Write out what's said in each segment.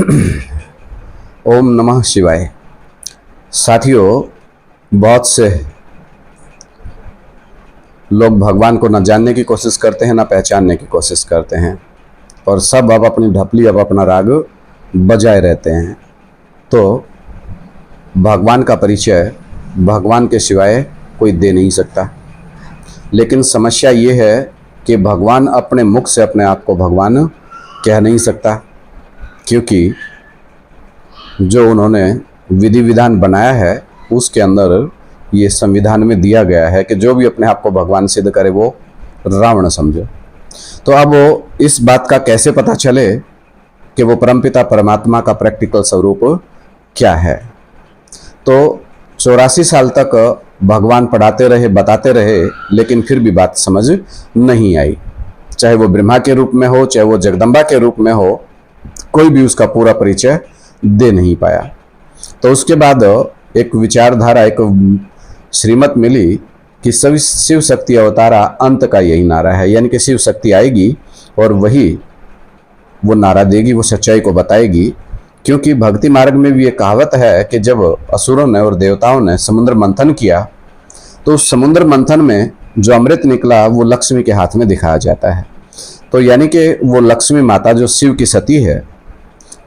ओम नमः शिवाय। साथियों, बहुत से लोग भगवान को न जानने की कोशिश करते हैं, न पहचानने की कोशिश करते हैं, और सब अब अपनी ढपली, अब अपना राग बजाए रहते हैं। तो भगवान का परिचय भगवान के सिवाय कोई दे नहीं सकता। लेकिन समस्या ये है कि भगवान अपने मुख से अपने आप को भगवान कह नहीं सकता, क्योंकि जो उन्होंने विधि विधान बनाया है उसके अंदर ये संविधान में दिया गया है कि जो भी अपने आप को भगवान सिद्ध करे वो रावण समझो। तो अब वो इस बात का कैसे पता चले कि वो परमपिता परमात्मा का प्रैक्टिकल स्वरूप क्या है? तो 84 साल तक भगवान पढ़ाते रहे, बताते रहे, लेकिन फिर भी बात समझ नहीं आई। चाहे वो ब्रह्मा के रूप में हो, चाहे वो जगदम्बा के रूप में हो, कोई भी उसका पूरा परिचय दे नहीं पाया। तो उसके बाद एक विचारधारा, एक श्रीमत मिली कि सभी शिव शक्ति अवतारा अंत का यही नारा है, यानी कि शिव शक्ति आएगी और वही वो नारा देगी, वो सच्चाई को बताएगी। क्योंकि भक्ति मार्ग में भी ये कहावत है कि जब असुरों ने और देवताओं ने समुद्र मंथन किया तो उस समुद्र मंथन में जो अमृत निकला वो लक्ष्मी के हाथ में दिखाया जाता है। तो यानी कि वो लक्ष्मी माता जो शिव की सती है,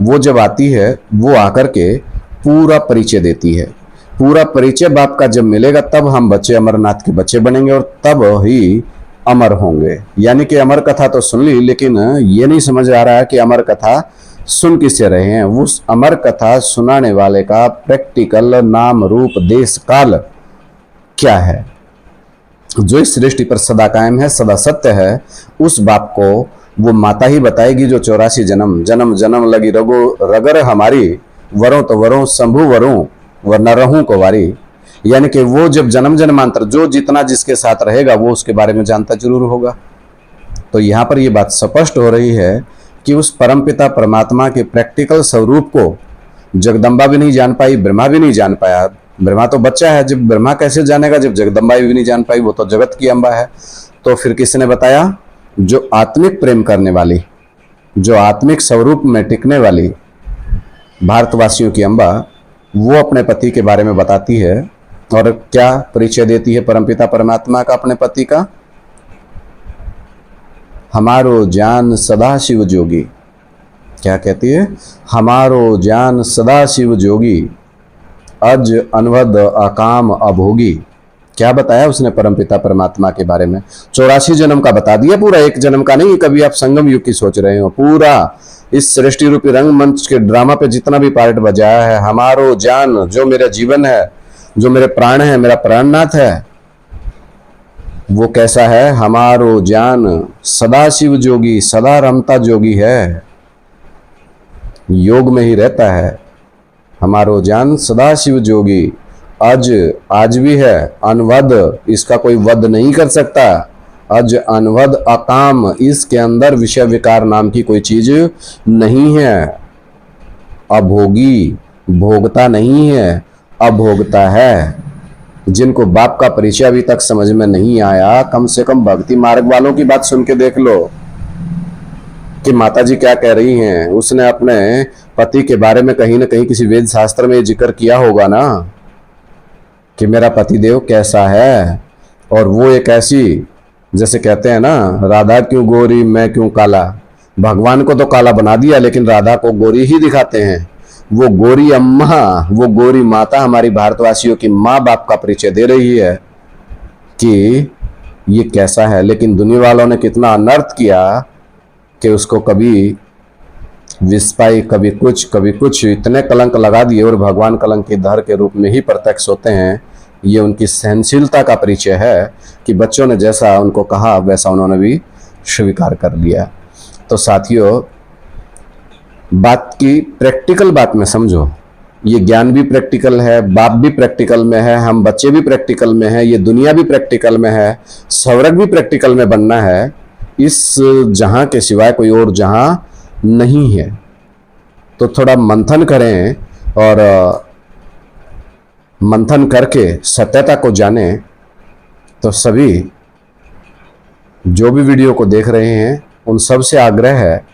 वो जब आती है वो आकर के पूरा परिचय देती है। पूरा परिचय बाप का जब मिलेगा तब हम बच्चे अमरनाथ के बच्चे बनेंगे और तब ही अमर होंगे। यानी कि अमर कथा तो सुन ली, लेकिन ये नहीं समझ आ रहा है कि अमर कथा सुन किससे रहे हैं। उस अमर कथा सुनाने वाले का प्रैक्टिकल नाम रूप देश काल क्या है? जो इस सृष्टि पर सदा कायम है, सदा सत्य है, उस बाप को वो माता ही बताएगी जो 84 जन्म जन्म जन्म लगी रगर हमारी, वरों तो वरों शंभु वरों व न रहूं को वारी। यानी कि वो जब जन्म जन्मांतर जो जितना जिसके साथ रहेगा वो उसके बारे में जानता जरूर होगा। तो यहाँ पर ये बात स्पष्ट हो रही है कि उस परमपिता परमात्मा के प्रैक्टिकल स्वरूप को जगदम्बा भी नहीं जान पाई, ब्रह्मा भी नहीं जान पाया। ब्रह्मा तो बच्चा है, जब ब्रह्मा कैसे जानेगा जब जगदम्बा भी नहीं जान पाई, वो तो जगत की अम्बा है। तो फिर किसने बताया? जो आत्मिक प्रेम करने वाली, जो आत्मिक स्वरूप में टिकने वाली भारतवासियों की अम्बा, वो अपने पति के बारे में बताती है। और क्या परिचय देती है परमपिता परमात्मा का अपने पति का? हमारो ज्ञान सदा शिव जोगी। क्या कहती है? हमारो ज्ञान सदा शिव जोगी, अज अनवद अकाम अभोगी। क्या बताया उसने परमपिता परमात्मा के बारे में? 84 जन्म का बता दिया, पूरा एक जन्म का नहीं। कभी आप संगम युग की सोच रहे हो, पूरा इस सृष्टि रूपी रंगमंच के ड्रामा पे जितना भी पार्ट बजाया है। हमारो जान, जो मेरा जीवन है, जो मेरे प्राण है, मेरा प्राणनाथ है, वो कैसा है? हमारो जान सदा शिव जोगी, सदा रमता जोगी है, योग में ही रहता है। हमारो जान सदा शिव जोगी, आज भी है, अनवद, इसका कोई वध नहीं कर सकता। अज अनवद अकाम, इसके अंदर विषय विकार नाम की कोई चीज नहीं है। अभोगी, भोगता नहीं है, अभोगता है। जिनको बाप का परिचय अभी तक समझ में नहीं आया, कम से कम भक्ति मार्ग वालों की बात सुन के देख लो कि माता जी क्या कह रही हैं। उसने अपने पति के बारे में कहीं ना कहीं किसी वेद शास्त्र में जिक्र किया होगा ना कि मेरा पतिदेव कैसा है। और वो एक ऐसी, जैसे कहते हैं ना, राधा क्यों गोरी मैं क्यों काला। भगवान को तो काला बना दिया, लेकिन राधा को गोरी ही दिखाते हैं। वो गोरी अम्मा, वो गोरी माता हमारी भारतवासियों की माँ बाप का परिचय दे रही है कि ये कैसा है। लेकिन दुनिया वालों ने कितना अनर्थ किया कि उसको कभी विस्पाई, कभी कुछ इतने कलंक लगा दिए, और भगवान कलंक के धर के रूप में ही प्रत्यक्ष होते हैं। ये उनकी सहनशीलता का परिचय है कि बच्चों ने जैसा उनको कहा वैसा उन्होंने भी स्वीकार कर लिया। तो साथियों, बात की प्रैक्टिकल बात में समझो। ये ज्ञान भी प्रैक्टिकल है, बाप भी प्रैक्टिकल में है, हम बच्चे भी प्रैक्टिकल में है, ये दुनिया भी प्रैक्टिकल में है, स्वर्ग भी प्रैक्टिकल में बनना है। इस जहां के सिवाय कोई और जहां नहीं है। तो थोड़ा मंथन करें और मंथन करके सत्यता को जाने। तो सभी जो भी वीडियो को देख रहे हैं उन सब से आग्रह है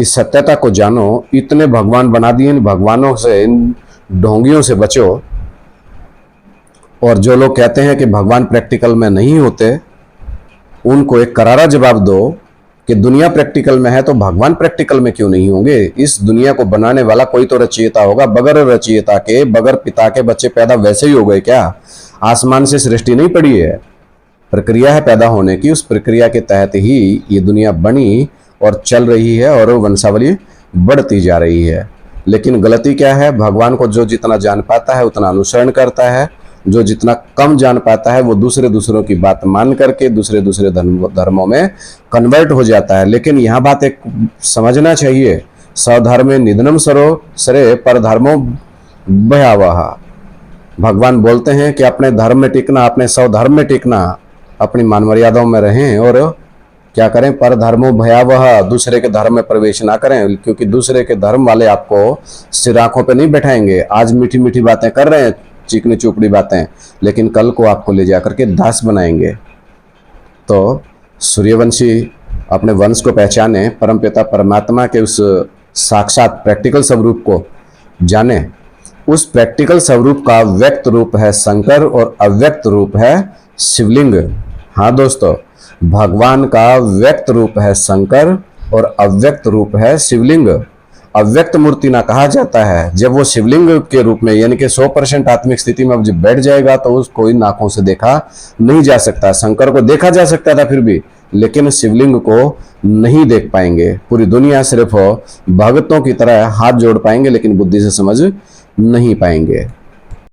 कि सत्यता को जानो, इतने भगवान बना दिए, इन भगवानों से, इन ढोंगियों से बचो। और जो लोग कहते हैं कि भगवान प्रैक्टिकल में नहीं होते, उनको एक करारा जवाब दो कि दुनिया प्रैक्टिकल में है तो भगवान प्रैक्टिकल में क्यों नहीं होंगे। इस दुनिया को बनाने वाला कोई तो रचयिता होगा। बगैर रचयिता के, बगैर पिता के बच्चे पैदा वैसे ही हो गए क्या? आसमान से सृष्टि नहीं पड़ी है, प्रक्रिया है पैदा होने की। उस प्रक्रिया के तहत ही ये दुनिया बनी और चल रही है और वंशावली बढ़ती जा रही है। लेकिन गलती क्या है? भगवान को जो जितना जान पाता है उतना अनुसरण करता है, जो जितना कम जान पाता है वो दूसरों की बात मान करके दूसरे धर्मों में कन्वर्ट हो जाता है। लेकिन यहाँ बात एक समझना चाहिए, स्वधर्मे निधनम सरे पर धर्मो भयावह। भगवान बोलते हैं कि अपने धर्म में टिकना, अपने स्वधर्म में टिकना, अपनी मान मर्यादाओं में रहें और क्या करें? पर धर्मो भयावह, दूसरे के धर्म में प्रवेश ना करें, क्योंकि दूसरे के धर्म वाले आपको सिर आंखों पे नहीं बैठाएंगे। आज मीठी मीठी बातें कर रहे हैं, चिकनी चुपड़ी बातें, लेकिन कल को आपको ले जाकर के दास बनाएंगे। तो सूर्यवंशी अपने वंश को पहचाने, परमपिता परमात्मा के उस साक्षात प्रैक्टिकल स्वरूप को जाने। उस प्रैक्टिकल स्वरूप का व्यक्त रूप है शंकर और अव्यक्त रूप है शिवलिंग। हाँ दोस्तों, भगवान का व्यक्त रूप है शंकर और अव्यक्त रूप है शिवलिंग। अव्यक्त मूर्ति ना कहा जाता है। जब वो शिवलिंग के रूप में यानी कि 100% आत्मिक स्थिति में जब बैठ जाएगा तो उसको इन आंखों से देखा नहीं जा सकता। शंकर को देखा जा सकता था फिर भी, लेकिन शिवलिंग को नहीं देख पाएंगे। पूरी दुनिया सिर्फ भक्तों की तरह हाथ जोड़ पाएंगे, लेकिन बुद्धि से समझ नहीं पाएंगे।